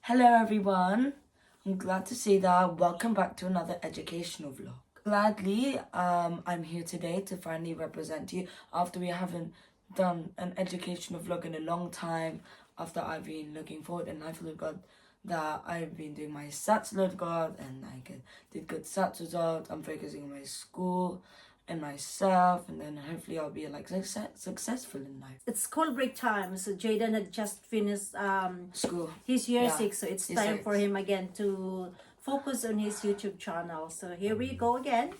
Hello everyone, I'm glad to see that. Welcome back to another educational vlog. Gladly, I'm here today to finally represent you after we haven't done an educational vlog in a long time, after I've been looking forward and I feel God that I've been doing my SATs, Lord God, and did good SATs results. I'm focusing on my school and myself, and then hopefully I'll be successful in life. It's school break time, so Jaiden had just finished School. his year Yeah, 6, so it's year time six. for him again to focus on his YouTube channel. So here we go again,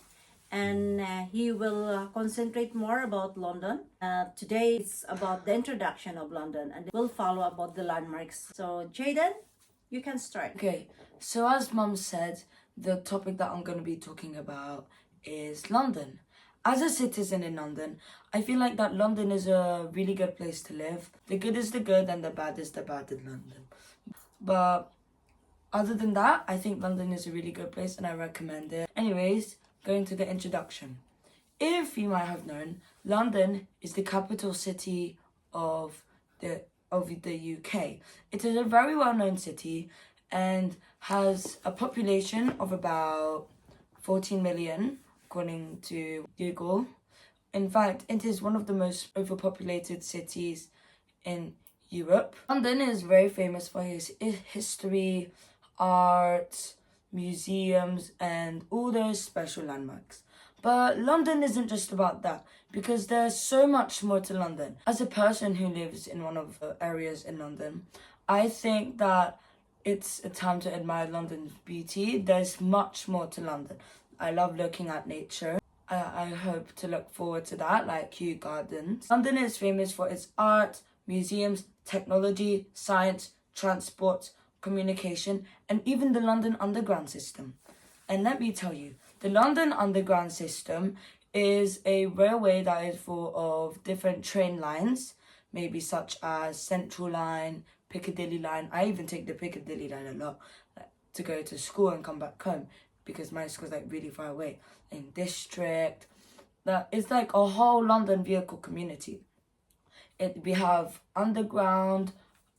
and he will concentrate more about London. Today it's about the introduction of London, and we'll follow about the landmarks. So Jaiden, you can start. Okay, so as Mum said, the topic that I'm going to be talking about is London. As a citizen in London, I feel like that London is a really good place to live. The good is the good and the bad is the bad in London. But other than that, I think London is a really good place and I recommend it. Anyways, going to the introduction. If you might have known, London is the capital city of the UK. It is a very well-known city and has a population of about 14 million, according to Google. In fact, it is one of the most overpopulated cities in Europe. London is very famous for his history, art, museums, and all those special landmarks. But London isn't just about that, because there's so much more to London. As a person who lives in one of the areas in London, I think that it's a time to admire London's beauty. There's much more to London. I love looking at nature. I hope to look forward to that, like Kew Gardens. London is famous for its art, museums, technology, science, transport, communication, and even the London Underground system. And let me tell you, the London Underground system is a railway that is full of different train lines, maybe such as Central Line, Piccadilly Line. I even take the Piccadilly Line a lot to go to school and come back home because my school's really far away. In District, that is like a whole London vehicle community. We have underground,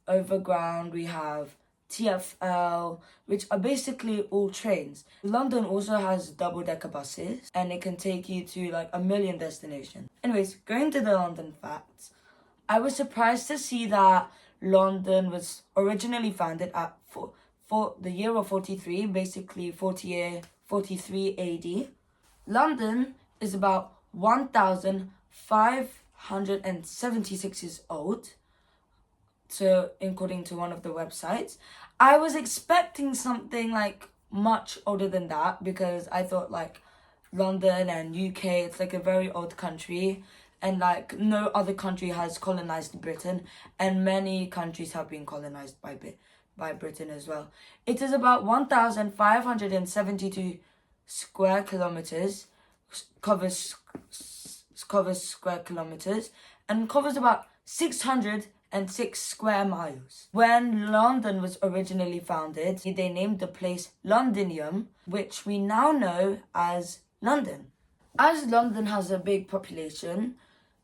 overground, we have TfL, which are basically all trains. London also has double-decker buses, and it can take you to a million destinations. Anyways, going to the London facts, I was surprised to see that London was originally founded at for the year of 43, basically 43 AD. London is about 1,576 years old. So, according to one of the websites, I was expecting something much older than that because I thought London and UK, it's a very old country and no other country has colonized Britain and many countries have been colonized by Britain as well. It is about 1,572 square kilometers, covers square kilometers and covers about 606 square miles. When London was originally founded, they named the place Londinium, which we now know as London. As London has a big population,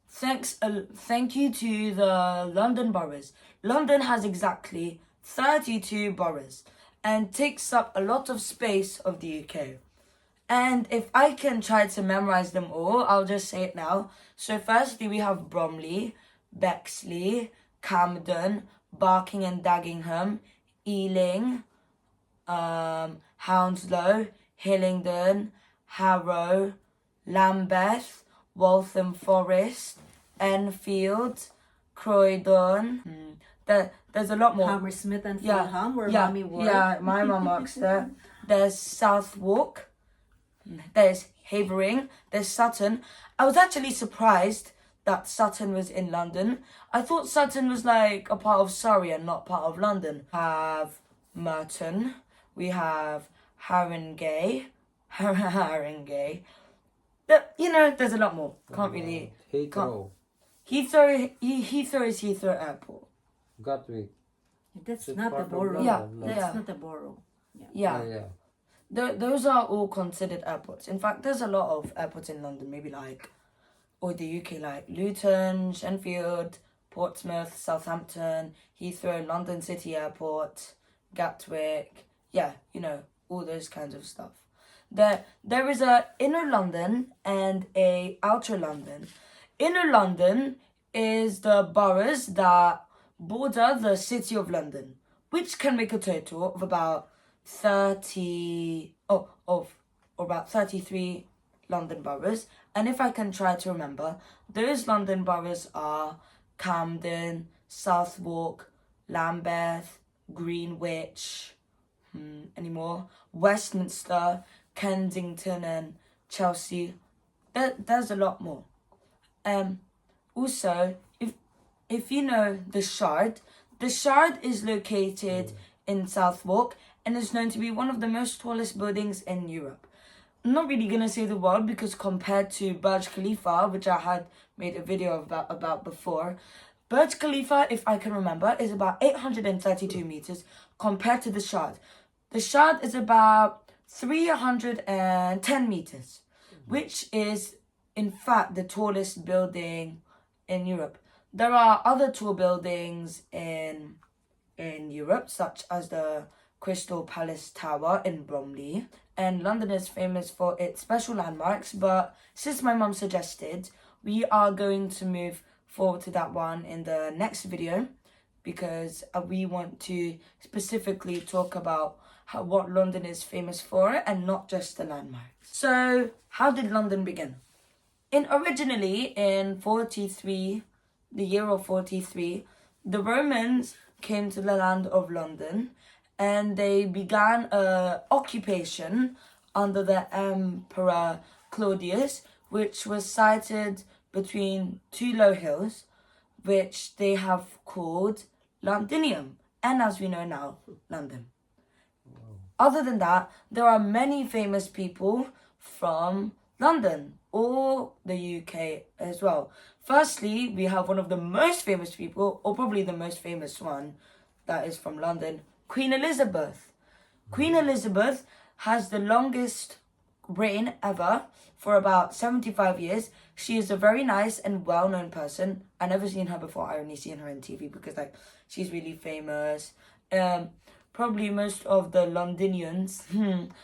thank you to the London boroughs. London has exactly 32 boroughs and takes up a lot of space of the UK. And if I can try to memorize them all, I'll just say it now. So firstly, we have Bromley, Bexley, Camden, Barking and Dagenham, Ealing, Hounslow, Hillingdon, Harrow, Lambeth, Waltham Forest, Enfield, Croydon. There's a lot more. Hammersmith and Fulham, where Mommy works. Yeah, my mum works there. There's Southwark. There's Havering. There's Sutton. I was actually surprised that Sutton was in London. I thought Sutton was a part of Surrey and not part of London. We have Merton. We have Haringey. Haringey. There's a lot more. Can't really... Heathrow. Heathrow is Heathrow Airport. Gatwick. That's It's not a part of borough. London, That's yeah. not a borough. Yeah. Yeah. Those are all considered airports. In fact, there's a lot of airports in London, maybe or the UK, Luton, Shenfield, Portsmouth, Southampton, Heathrow, London City Airport, Gatwick, yeah, you know, all those kinds of stuff. There is a inner London and a outer London. Inner London is the boroughs that border the city of London, which can make a total of about 33 London boroughs. And if I can try to remember, those London boroughs are Camden, Southwark, Lambeth, Greenwich, anymore, Westminster, Kensington, and Chelsea. There's a lot more. Also, if you know the Shard is located in Southwark and is known to be one of the most tallest buildings in Europe. I'm not really gonna say the world because compared to Burj Khalifa, which I had made a video about before, Burj Khalifa, if I can remember, is about 832 meters compared to the Shard. The Shard is about 310 meters, which is in fact the tallest building in Europe. There are other tall buildings in Europe, such as the Crystal Palace Tower in Bromley. And London is famous for its special landmarks, but since my mum suggested, we are going to move forward to that one in the next video because we want to specifically talk about what London is famous for and not just the landmarks. So, how did London begin? Originally in 43, the year of 43, the Romans came to the land of London and they began a occupation under the Emperor Claudius, which was sited between two low hills, which they have called Londinium, and as we know now, London. Other than that, there are many famous people from London or the UK as well. Firstly, we have one of the most famous people, or probably the most famous one, that is from London, Queen Elizabeth. Queen Elizabeth has the longest reign ever for about 75 years. She is a very nice and well-known person. I've never seen her before. I only seen her on TV because she's really famous. Probably most of the Londonians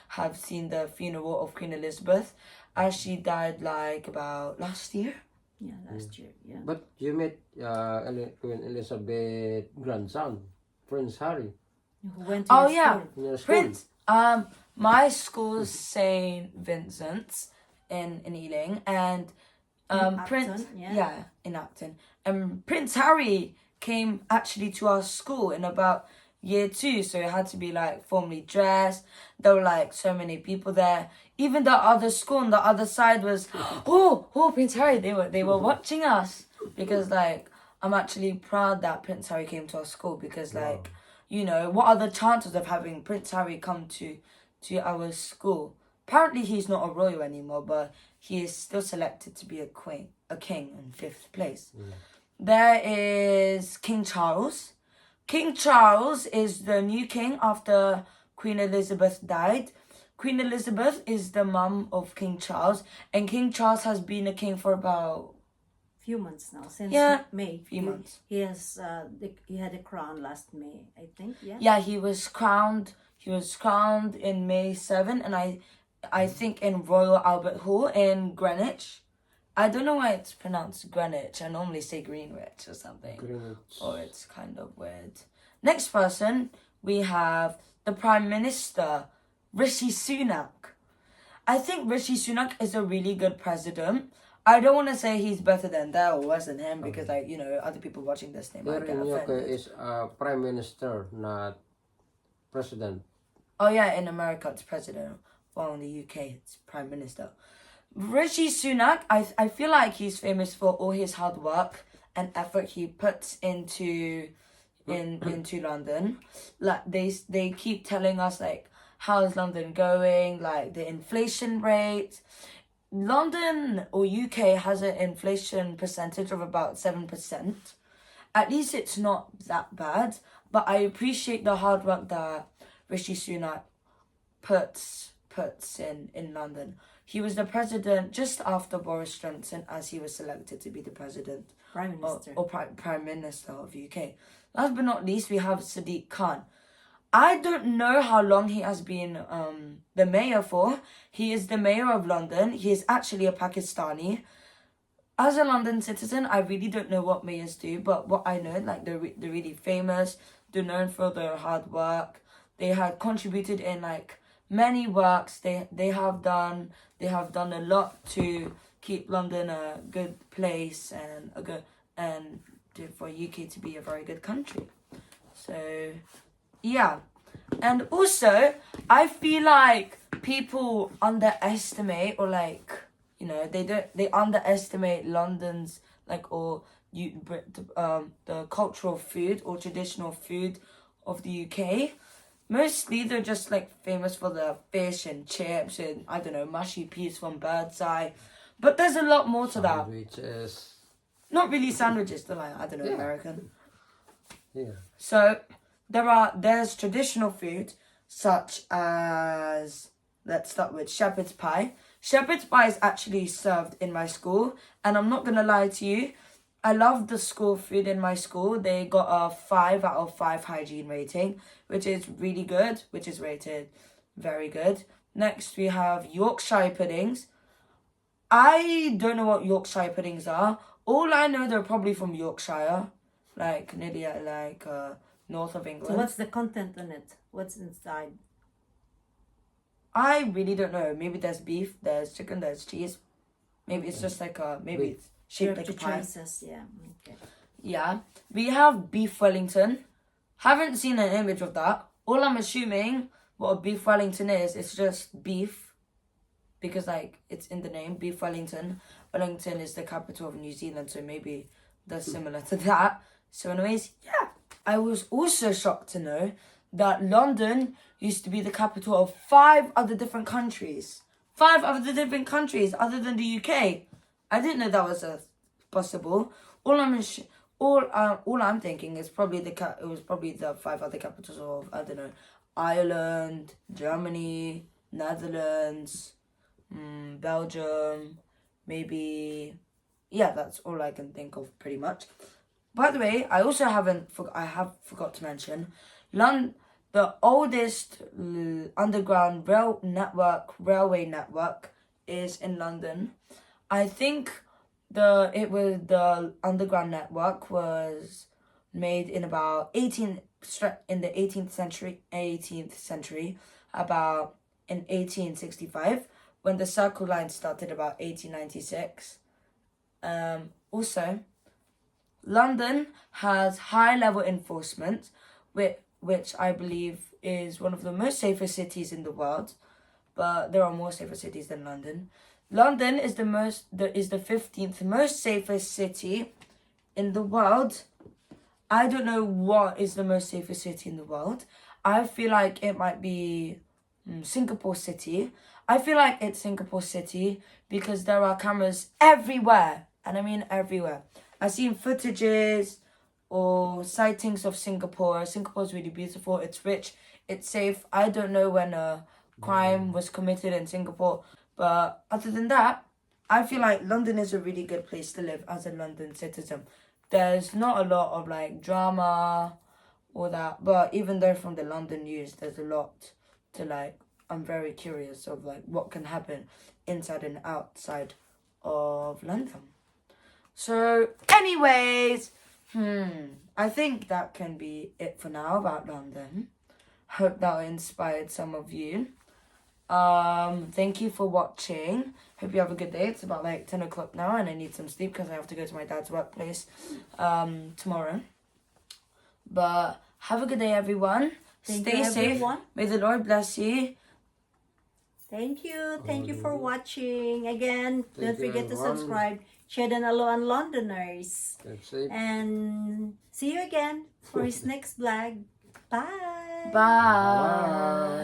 have seen the funeral of Queen Elizabeth as she died about last year. Yeah, last year, yeah. But you met Queen Elizabeth's grandson, Prince Harry. Who went to your yeah, school. In your school. Prince. My school's Saint Vincent's in Ealing, and Prince Acton, yeah. in Acton. And Prince Harry came actually to our school in about year 2, so it had to be formally dressed. There were so many people there. Even the other school on the other side was oh Prince Harry. They were watching us because I'm actually proud that Prince Harry came to our school because you know, what are the chances of having Prince Harry come to our school? Apparently he's not a royal anymore, but he is still selected to be a king in 5th place. There is King Charles. King Charles is the new king after Queen Elizabeth died. Queen Elizabeth is the mum of King Charles, and King Charles has been a king for about few months now, since May. Few months. He has he had a crown last May, I think. Yeah. Yeah, he was crowned in May 7, and I think in Royal Albert Hall in Greenwich. I don't know why it's pronounced Greenwich. I normally say Greenwich or something. Greenwich. Or it's kind of weird. Next person, we have the Prime Minister, Rishi Sunak. I think Rishi Sunak is a really good president. I don't want to say he's better than that or worse than him because, you know, other people watching this, they might get Here in UK offended. is Prime Minister, not President. Oh yeah, in America it's president. Well, in the UK it's Prime Minister. Rishi Sunak, I feel like he's famous for all his hard work and effort he puts into London. They keep telling us how's London going, the inflation rate. London or UK has an inflation percentage of about 7%. At least it's not that bad, but I appreciate the hard work that Rishi Sunak puts in London. He was the president just after Boris Johnson as he was selected to be the president. Prime Minister. Prime Minister of UK. Last but not least, we have Sadiq Khan. I don't know how long he has been the mayor for. He is the mayor of London. He is actually a Pakistani. As a London citizen, I really don't know what mayors do, but what I know, like they're really famous. They're known for their hard work. They have contributed in like many works. They have done a lot to keep London a good place and for UK to be a very good country. So yeah. And also, I feel like people underestimate or like, you know, they underestimate London's like the cultural food or traditional food of the UK. Mostly they're just like famous for the fish and chips and I don't know, mushy peas from Birdseye. But there's a lot more to that. Sandwiches. Not really sandwiches, they're like, I don't know, Yeah. American. Yeah. So there's traditional food such as, let's start with shepherd's pie. Shepherd's pie is actually served in my school, and I'm not gonna lie to you, I love the school food in my school. They got a 5 out of 5 hygiene rating, which is really good, which is rated very good. Next we have Yorkshire puddings. I don't know what Yorkshire puddings are. All I know, they're probably from Yorkshire, like nearly north of England. So what's the content in it? What's inside? I really don't know. Maybe there's beef, there's chicken, there's cheese. Maybe it's just like it's shaped like a pie. Choices, yeah. Okay. Yeah. We have beef Wellington. Haven't seen an image of that. All I'm assuming what a beef Wellington is, it's just beef. Because like it's in the name, beef Wellington. Wellington is the capital of New Zealand, so maybe that's similar to that. So anyways, yeah. I was also shocked to know that London used to be the capital of 5 other different countries. 5 other different countries other than the UK. I didn't know that was possible. All I'm thinking is probably it was probably the 5 other capitals of, I don't know, Ireland, Germany, Netherlands, Belgium, maybe. Yeah, that's all I can think of pretty much. By the way, I also forgot to mention, the oldest underground railway network is in London. I think the underground network was made in about in the 18th century, about in 1865, when the Circle Line started about 1896. Also, London has high-level enforcement, which I believe is one of the most safest cities in the world, but there are more safer cities than London. London is the 15th most safest city in the world. I don't know what is the most safest city in the world. I feel like it might be Singapore City. I feel like it's Singapore City because there are cameras everywhere, and I mean everywhere. I've seen footages or sightings of Singapore. Singapore's really beautiful. It's rich. It's safe. I don't know when a crime was committed in Singapore. But other than that, I feel like London is a really good place to live as a London citizen. There's not a lot of like drama or that. But even though from the London news, there's a lot to like. I'm very curious of like what can happen inside and outside of London. So anyways, I think that can be it for now about London. Hope that inspired some of you. Thank you for watching. Hope you have a good day. It's about like 10 o'clock now and I need some sleep because I have to go to my dad's workplace tomorrow. But have a good day, everyone. Stay safe. May the Lord bless you. Thank you. Thank you for watching. Again, don't you, forget to everyone. subscribe. Jaiden Aluan Londoners. That's it. And see you again for his next vlog. Bye. Bye.